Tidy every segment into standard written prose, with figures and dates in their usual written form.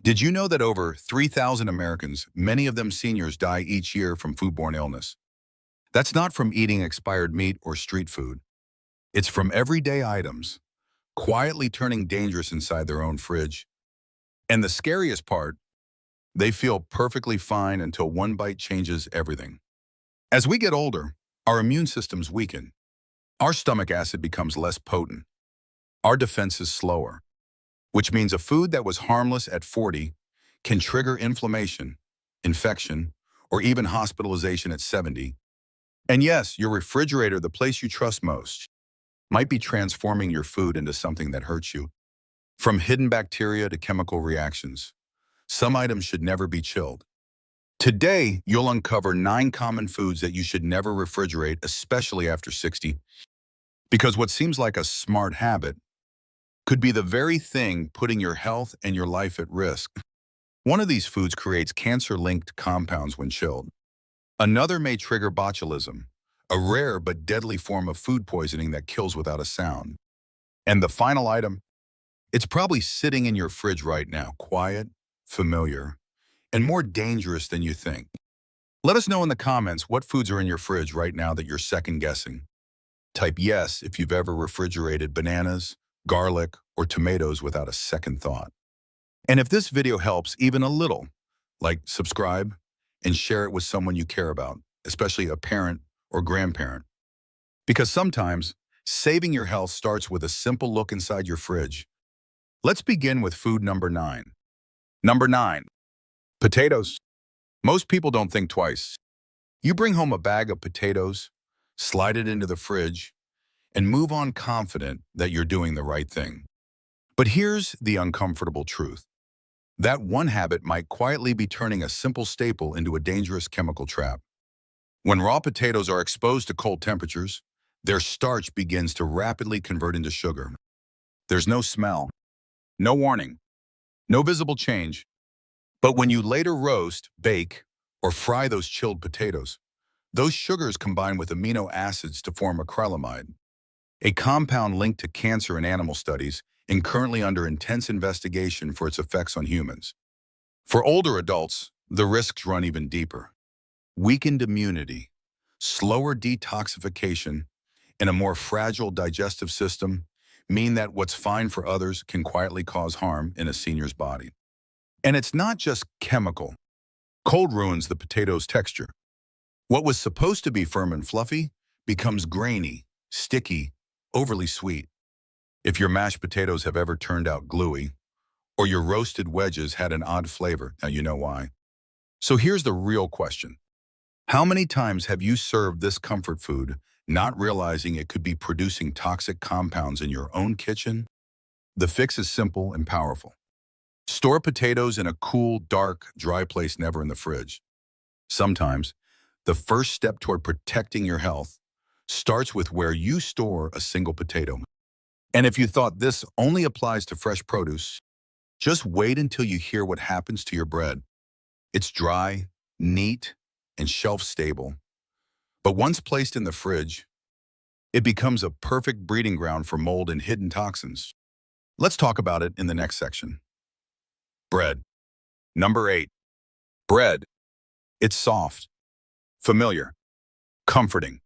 Did you know that over 3,000 Americans, many of them seniors, die each year from foodborne illness? That's not from eating expired meat or street food. It's from everyday items, quietly turning dangerous inside their own fridge. And the scariest part, they feel perfectly fine until one bite changes everything. As we get older, our immune systems weaken. Our stomach acid becomes less potent. Our defense is slower, which means a food that was harmless at 40 can trigger inflammation, infection, or even hospitalization at 70. And yes, your refrigerator, the place you trust most, might be transforming your food into something that hurts you. From hidden bacteria to chemical reactions, some items should never be chilled. Today, you'll uncover 9 common foods that you should never refrigerate, especially after 60, because what seems like a smart habit could be the very thing putting your health and your life at risk. One of these foods creates cancer-linked compounds when chilled. Another may trigger botulism, a rare but deadly form of food poisoning that kills without a sound. And the final item, it's probably sitting in your fridge right now, quiet, familiar, and more dangerous than you think. Let us know in the comments what foods are in your fridge right now that you're second-guessing. Type yes if you've ever refrigerated bananas, garlic, or tomatoes without a second thought. And if this video helps even a little, like, subscribe and share it with someone you care about, especially a parent or grandparent. Because sometimes saving your health starts with a simple look inside your fridge. Let's begin with food number 9. Number 9, potatoes. Most people don't think twice. You bring home a bag of potatoes, slide it into the fridge, and move on confident that you're doing the right thing. But here's the uncomfortable truth. That one habit might quietly be turning a simple staple into a dangerous chemical trap. When raw potatoes are exposed to cold temperatures, their starch begins to rapidly convert into sugar. There's no smell, no warning, no visible change. But when you later roast, bake, or fry those chilled potatoes, those sugars combine with amino acids to form acrylamide, a compound linked to cancer in animal studies and currently under intense investigation for its effects on humans. For older adults, the risks run even deeper. Weakened immunity, slower detoxification, and a more fragile digestive system mean that what's fine for others can quietly cause harm in a senior's body. And it's not just chemical. Cold ruins the potato's texture. What was supposed to be firm and fluffy becomes grainy, sticky, overly sweet. If your mashed potatoes have ever turned out gluey, or your roasted wedges had an odd flavor, now you know why. So here's the real question. How many times have you served this comfort food, not realizing it could be producing toxic compounds in your own kitchen? The fix is simple and powerful. Store potatoes in a cool, dark, dry place, never in the fridge. Sometimes, the first step toward protecting your health starts with where you store a single potato. And if you thought this only applies to fresh produce, just wait until you hear what happens to your bread. It's dry, neat, and shelf-stable. But once placed in the fridge, it becomes a perfect breeding ground for mold and hidden toxins. Let's talk about it in the next section. Bread. Number 8. Bread. It's soft, familiar, comforting.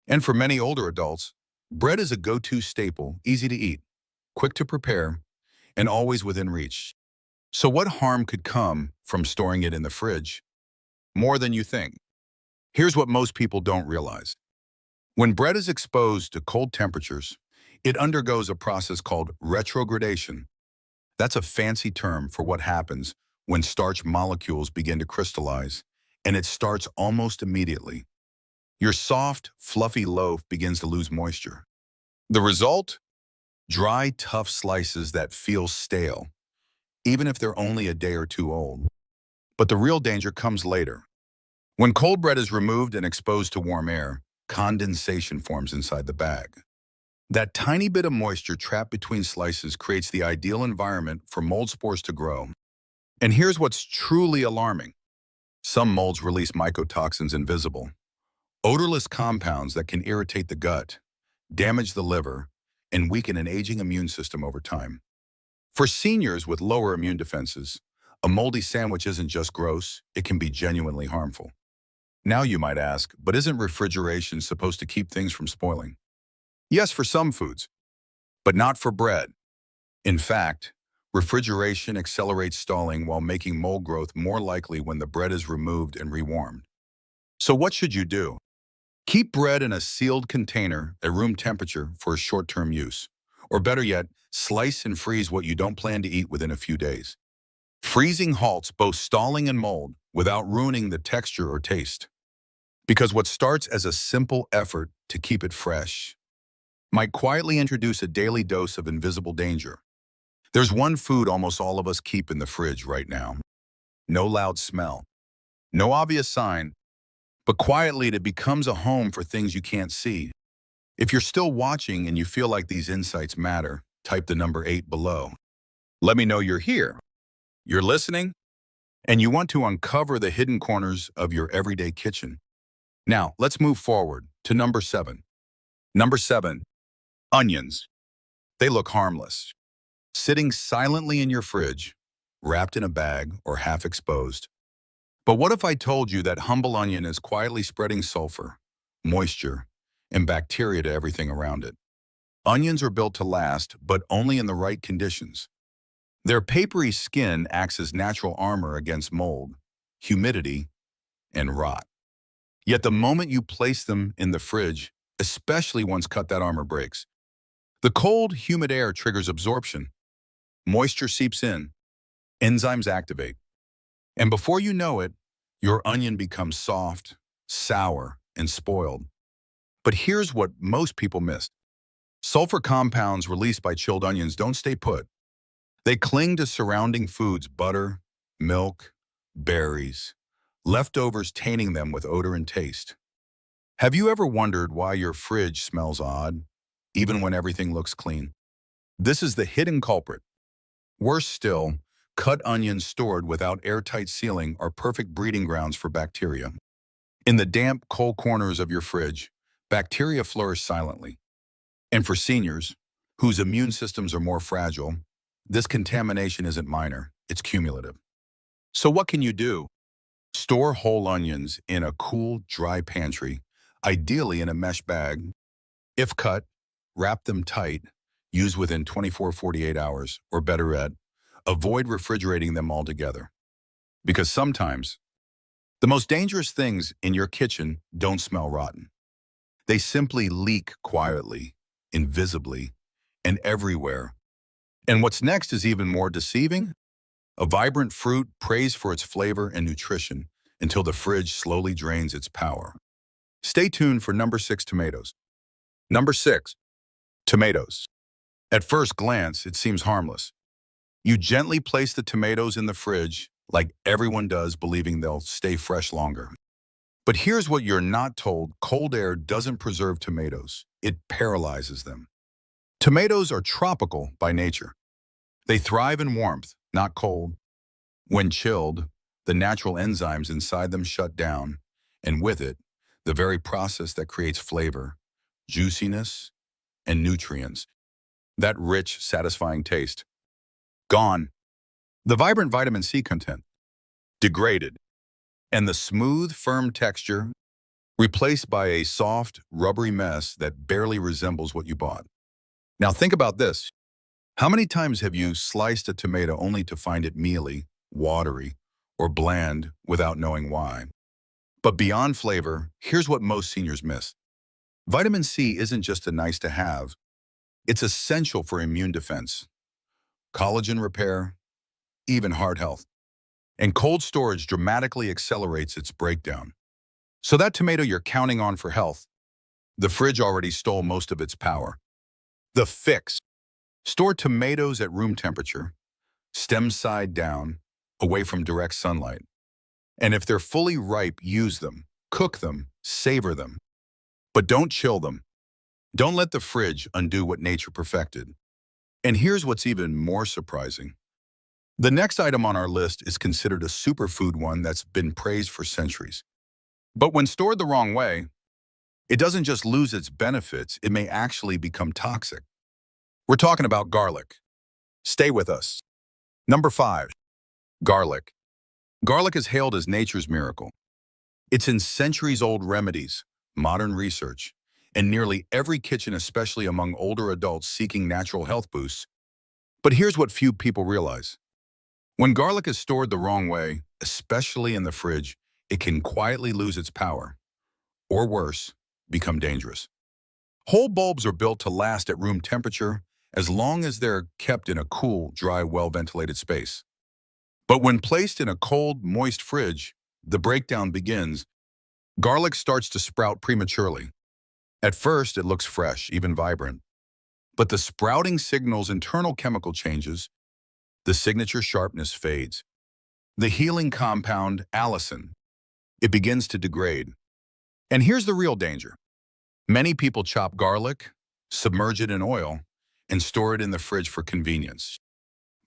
And for many older adults, bread is a go-to staple, easy to eat, quick to prepare, and always within reach. So what harm could come from storing it in the fridge? More than you think. Here's what most people don't realize. When bread is exposed to cold temperatures, it undergoes a process called retrogradation. That's a fancy term for what happens when starch molecules begin to crystallize, and it starts almost immediately. Your soft, fluffy loaf begins to lose moisture. The result? Dry, tough slices that feel stale, even if they're only a day or two old. But the real danger comes later. When cold bread is removed and exposed to warm air, condensation forms inside the bag. That tiny bit of moisture trapped between slices creates the ideal environment for mold spores to grow. And here's what's truly alarming. Some molds release mycotoxins invisible, odorless compounds that can irritate the gut, damage the liver, and weaken an aging immune system over time. For seniors with lower immune defenses, A moldy sandwich isn't just gross, it can be genuinely harmful. Now you might ask, but isn't refrigeration supposed to keep things from spoiling? Yes, for some foods, but not for bread. In fact, refrigeration accelerates stalling while making mold growth more likely when the bread is removed and rewarmed. So what should you do? Keep bread in a sealed container at room temperature for short-term use. Or better yet, slice and freeze what you don't plan to eat within a few days. Freezing halts both stalling and mold without ruining the texture or taste. Because what starts as a simple effort to keep it fresh might quietly introduce a daily dose of invisible danger. There's one food almost all of us keep in the fridge right now. No loud smell, no obvious sign, but quietly it becomes a home for things you can't see. If you're still watching and you feel like these insights matter, type the number 8 below. Let me know you're here, you're listening, and you want to uncover the hidden corners of your everyday kitchen. Now, let's move forward to number 7. Number 7, onions. They look harmless, sitting silently in your fridge, wrapped in a bag or half exposed. But what if I told you that humble onion is quietly spreading sulfur, moisture, and bacteria to everything around it? Onions are built to last, but only in the right conditions. Their papery skin acts as natural armor against mold, humidity, and rot. Yet the moment you place them in the fridge, especially once cut that armor breaks, the cold, humid air triggers absorption. Moisture seeps in, enzymes activate, and before you know it, your onion becomes soft, sour, and spoiled. But here's what most people miss. Sulfur compounds released by chilled onions don't stay put. They cling to surrounding foods, butter, milk, berries, leftovers tainting them with odor and taste. Have you ever wondered why your fridge smells odd, even when everything looks clean? This is the hidden culprit. Worse still, cut onions stored without airtight sealing are perfect breeding grounds for bacteria. In the damp, cold corners of your fridge, bacteria flourish silently. And for seniors, whose immune systems are more fragile, this contamination isn't minor, it's cumulative. So what can you do? Store whole onions in a cool, dry pantry, ideally in a mesh bag. If cut, wrap them tight, use within 24-48 hours, or better yet, avoid refrigerating them altogether. Because sometimes, the most dangerous things in your kitchen don't smell rotten. They simply leak quietly, invisibly, and everywhere. And what's next is even more deceiving. A vibrant fruit prays for its flavor and nutrition until the fridge slowly drains its power. Stay tuned for number 6, tomatoes. Number 6, tomatoes. At first glance, it seems harmless. You gently place the tomatoes in the fridge like everyone does, believing they'll stay fresh longer. But here's what you're not told. Cold air doesn't preserve tomatoes. It paralyzes them. Tomatoes are tropical by nature. They thrive in warmth, not cold. When chilled, the natural enzymes inside them shut down, and with it, the very process that creates flavor, juiciness, and nutrients. That rich, satisfying taste. Gone. The vibrant vitamin C content. Degraded. And the smooth, firm texture replaced by a soft, rubbery mess that barely resembles what you bought. Now think about this. How many times have you sliced a tomato only to find it mealy, watery, or bland without knowing why? But beyond flavor, here's what most seniors miss. Vitamin C isn't just a nice to have. It's essential for immune defense, collagen repair, even heart health. And cold storage dramatically accelerates its breakdown. So that tomato you're counting on for health, the fridge already stole most of its power. The fix. Store tomatoes at room temperature, stem side down, away from direct sunlight. And if they're fully ripe, use them, cook them, savor them. But don't chill them. Don't let the fridge undo what nature perfected. And here's what's even more surprising. The next item on our list is considered a superfood, one that's been praised for centuries. But when stored the wrong way, it doesn't just lose its benefits, it may actually become toxic. We're talking about garlic. Stay with us. Number 5, Garlic. Garlic is hailed as nature's miracle. It's in centuries-old remedies, modern research, and nearly every kitchen, especially among older adults seeking natural health boosts. But here's what few people realize. When garlic is stored the wrong way, especially in the fridge, it can quietly lose its power, or worse, become dangerous. Whole bulbs are built to last at room temperature as long as they're kept in a cool, dry, well-ventilated space. But when placed in a cold, moist fridge, the breakdown begins. Garlic starts to sprout prematurely. At first, it looks fresh, even vibrant. But the sprouting signals internal chemical changes, the signature sharpness fades. The healing compound, allicin, it begins to degrade. And here's the real danger. Many people chop garlic, submerge it in oil, and store it in the fridge for convenience.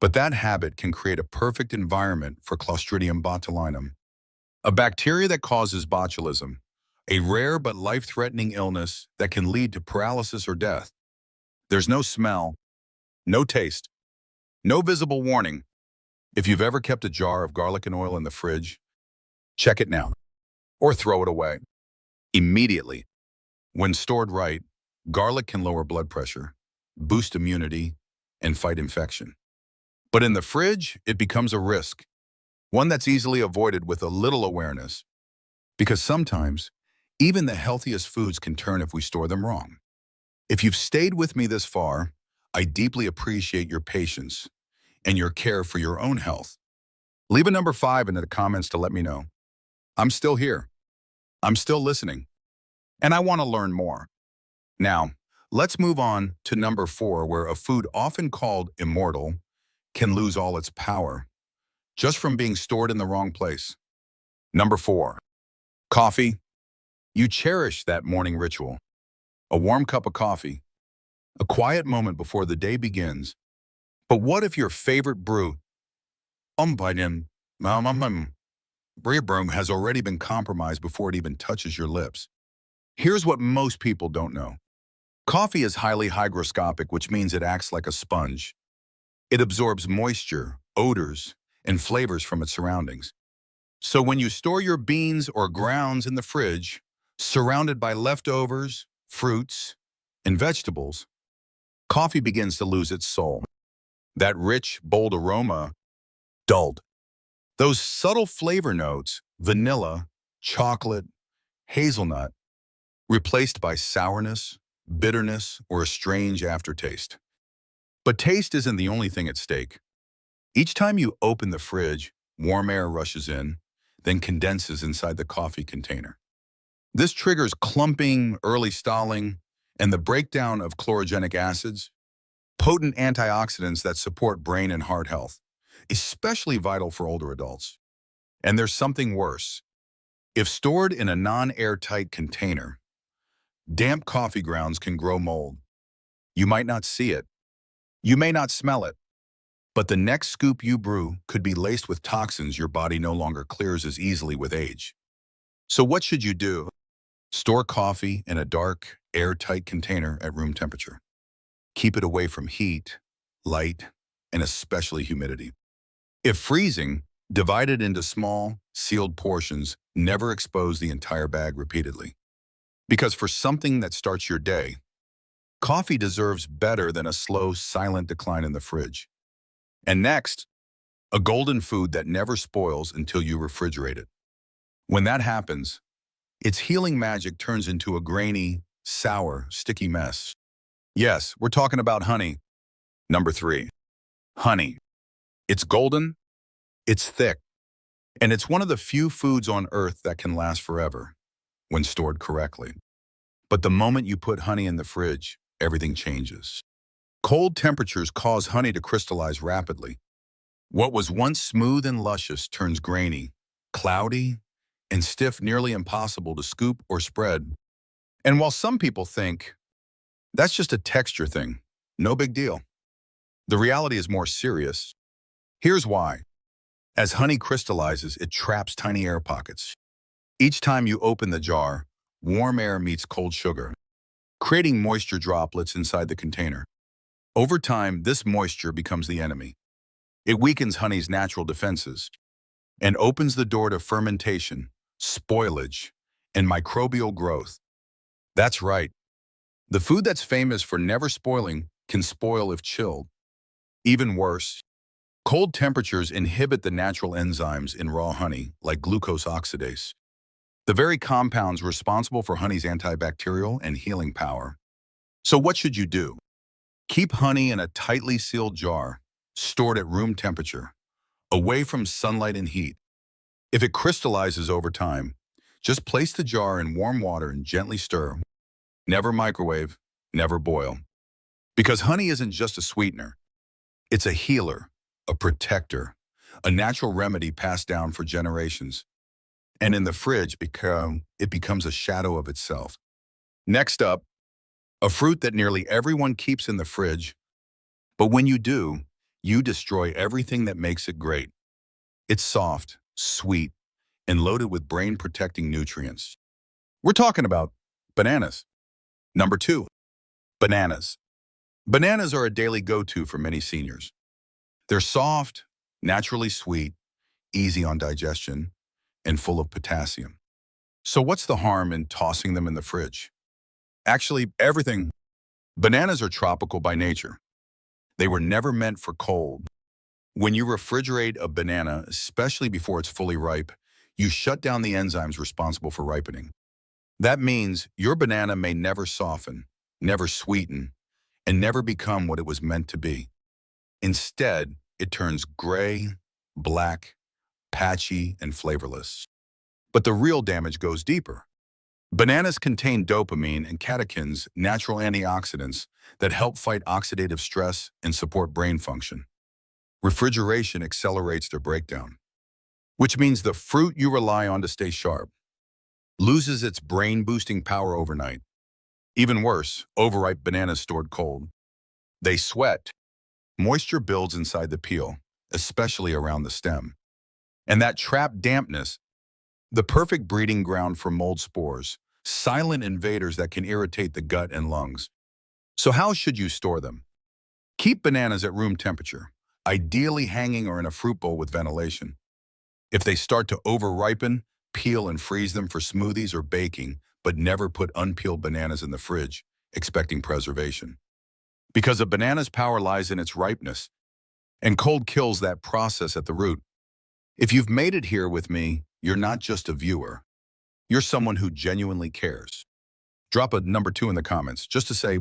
But that habit can create a perfect environment for Clostridium botulinum, a bacteria that causes botulism, a rare but life-threatening illness that can lead to paralysis or death. There's no smell, no taste, no visible warning. If you've ever kept a jar of garlic and oil in the fridge, check it now or throw it away immediately. When stored right, garlic can lower blood pressure, boost immunity, and fight infection. But in the fridge, it becomes a risk, one that's easily avoided with a little awareness, because sometimes even the healthiest foods can turn if we store them wrong. If you've stayed with me this far, I deeply appreciate your patience and your care for your own health. Leave a number 5 in the comments to let me know. I'm still here. I'm still listening. And I want to learn more. Now, let's move on to number 4, where a food often called immortal can lose all its power just from being stored in the wrong place. Number 4, coffee. You cherish that morning ritual. A warm cup of coffee, a quiet moment before the day begins. But what if your favorite brew, brew has already been compromised before it even touches your lips? Here's what most people don't know. Coffee is highly hygroscopic, which means it acts like a sponge. It absorbs moisture, odors, and flavors from its surroundings. So when you store your beans or grounds in the fridge, surrounded by leftovers, fruits, and vegetables, coffee begins to lose its soul. That rich, bold aroma, dulled. Those subtle flavor notes, vanilla, chocolate, hazelnut, replaced by sourness, bitterness, or a strange aftertaste. But taste isn't the only thing at stake. Each time you open the fridge, warm air rushes in, then condenses inside the coffee container. This triggers clumping, early stalling, and the breakdown of chlorogenic acids, potent antioxidants that support brain and heart health, especially vital for older adults. And there's something worse. If stored in a non-airtight container, damp coffee grounds can grow mold. You might not see it. You may not smell it. But the next scoop you brew could be laced with toxins your body no longer clears as easily with age. So what should you do? Store coffee in a dark, airtight container at room temperature. Keep it away from heat, light, and especially humidity. If freezing, divide it into small, sealed portions. Never expose the entire bag repeatedly. Because for something that starts your day, coffee deserves better than a slow, silent decline in the fridge. And next, a golden food that never spoils until you refrigerate it. When that happens, its healing magic turns into a grainy, sour, sticky mess. Yes, we're talking about honey. Number 3, honey. It's golden, it's thick, and it's one of the few foods on earth that can last forever when stored correctly. But the moment you put honey in the fridge, everything changes. Cold temperatures cause honey to crystallize rapidly. What was once smooth and luscious turns grainy, cloudy, and stiff, nearly impossible to scoop or spread. And while some people think, that's just a texture thing, no big deal, the reality is more serious. Here's why. As honey crystallizes, it traps tiny air pockets. Each time you open the jar, warm air meets cold sugar, creating moisture droplets inside the container. Over time, this moisture becomes the enemy. It weakens honey's natural defenses and opens the door to fermentation, spoilage, and microbial growth. That's right. The food that's famous for never spoiling can spoil if chilled. Even worse, cold temperatures inhibit the natural enzymes in raw honey, like glucose oxidase, the very compounds responsible for honey's antibacterial and healing power. So what should you do? Keep honey in a tightly sealed jar, stored at room temperature, away from sunlight and heat. If it crystallizes over time, just place the jar in warm water and gently stir. Never microwave, never boil. Because honey isn't just a sweetener. It's a healer, a protector, a natural remedy passed down for generations. And in the fridge, it becomes a shadow of itself. Next up, a fruit that nearly everyone keeps in the fridge, but when you do, you destroy everything that makes it great. It's soft, sweet, and loaded with brain-protecting nutrients. We're talking about bananas. Number 2, bananas. Bananas are a daily go-to for many seniors. They're soft, naturally sweet, easy on digestion, and full of potassium. So what's the harm in tossing them in the fridge? Actually, everything. Bananas are tropical by nature. They were never meant for cold. When you refrigerate a banana, especially before it's fully ripe, you shut down the enzymes responsible for ripening. That means your banana may never soften, never sweeten, and never become what it was meant to be. Instead, it turns gray, black, patchy, and flavorless. But the real damage goes deeper. Bananas contain dopamine and catechins, natural antioxidants that help fight oxidative stress and support brain function. Refrigeration accelerates their breakdown, which means the fruit you rely on to stay sharp loses its brain-boosting power overnight. Even worse, overripe bananas stored cold. They sweat. Moisture builds inside the peel, especially around the stem. And that trapped dampness, the perfect breeding ground for mold spores, silent invaders that can irritate the gut and lungs. So how should you store them? Keep bananas at room temperature, ideally hanging or in a fruit bowl with ventilation. If they start to over-ripen, peel and freeze them for smoothies or baking, but never put unpeeled bananas in the fridge, expecting preservation. Because a banana's power lies in its ripeness, and cold kills that process at the root. If you've made it here with me, you're not just a viewer. You're someone who genuinely cares. Drop a number 2 in the comments just to say,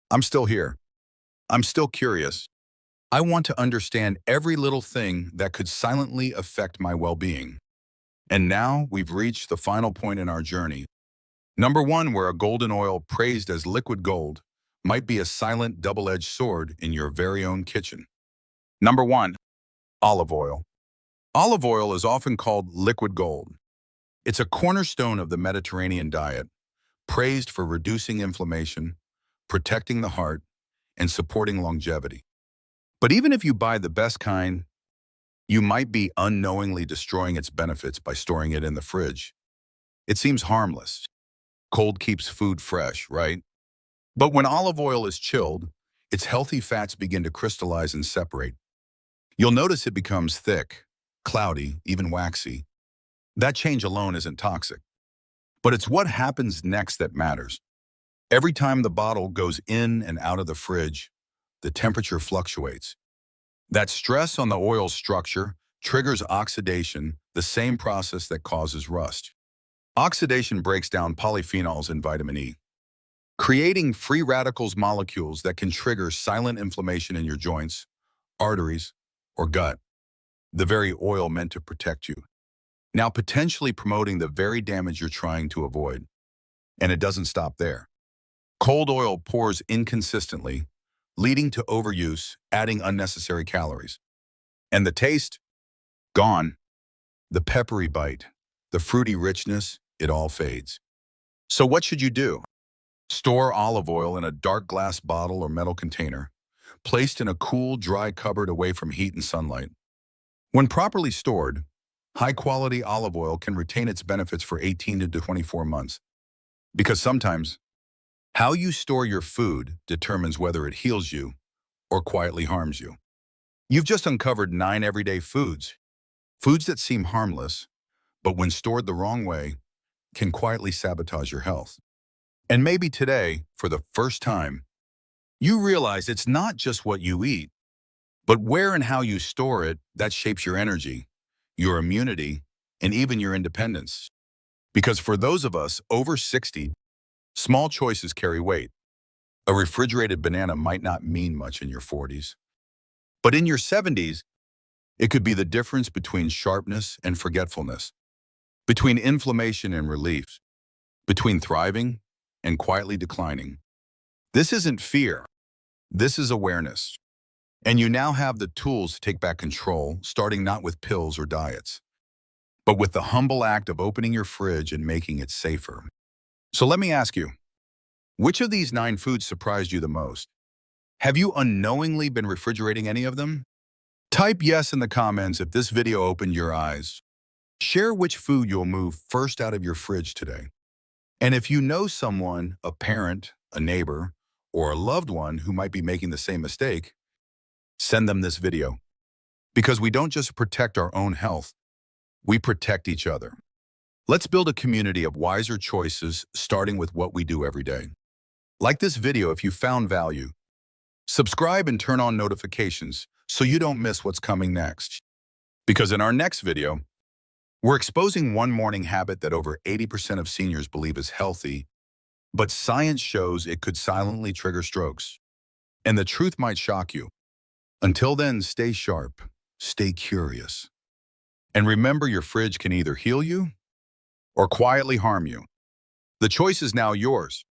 I'm still here. I'm still curious. I want to understand every little thing that could silently affect my well-being. And now we've reached the final point in our journey. Number 1, where a golden oil praised as liquid gold might be a silent double-edged sword in your very own kitchen. Number 1, olive oil. Olive oil is often called liquid gold. It's a cornerstone of the Mediterranean diet, praised for reducing inflammation, protecting the heart, and supporting longevity. But even if you buy the best kind, you might be unknowingly destroying its benefits by storing it in the fridge. It seems harmless. Cold keeps food fresh, right? But when olive oil is chilled, its healthy fats begin to crystallize and separate. You'll notice it becomes thick, cloudy, even waxy. That change alone isn't toxic. But it's what happens next that matters. Every time the bottle goes in and out of the fridge, the temperature fluctuates. That stress on the oil's structure triggers oxidation, the same process that causes rust. Oxidation breaks down polyphenols and vitamin E, creating free radicals molecules that can trigger silent inflammation in your joints, arteries, or gut, the very oil meant to protect you. Now potentially promoting the very damage you're trying to avoid. And it doesn't stop there. Cold oil pours inconsistently, leading to overuse, adding unnecessary calories. And the taste? Gone. The peppery bite, the fruity richness, it all fades. So what should you do? Store olive oil in a dark glass bottle or metal container, placed in a cool, dry cupboard away from heat and sunlight. When properly stored, high-quality olive oil can retain its benefits for 18 to 24 months. Because sometimes, how you store your food determines whether it heals you or quietly harms you. You've just uncovered 9 everyday foods. Foods that seem harmless, but when stored the wrong way, can quietly sabotage your health. And maybe today, for the first time, you realize it's not just what you eat, but where and how you store it that shapes your energy, your immunity, and even your independence. Because for those of us over 60, small choices carry weight. A refrigerated banana might not mean much in your 40s, but in your 70s, it could be the difference between sharpness and forgetfulness, between inflammation and relief, between thriving and quietly declining. This isn't fear. This is awareness. And you now have the tools to take back control, starting not with pills or diets, but with the humble act of opening your fridge and making it safer. So let me ask you, which of these 9 foods surprised you the most? Have you unknowingly been refrigerating any of them? Type yes in the comments if this video opened your eyes. Share which food you'll move first out of your fridge today. And if you know someone, a parent, a neighbor, or a loved one who might be making the same mistake, send them this video. Because we don't just protect our own health, we protect each other. Let's build a community of wiser choices, starting with what we do every day. Like this video if you found value. Subscribe and turn on notifications so you don't miss what's coming next. Because in our next video, we're exposing one morning habit that over 80% of seniors believe is healthy, but science shows it could silently trigger strokes. And the truth might shock you. Until then, stay sharp, stay curious. And remember, your fridge can either heal you or quietly harm you. The choice is now yours.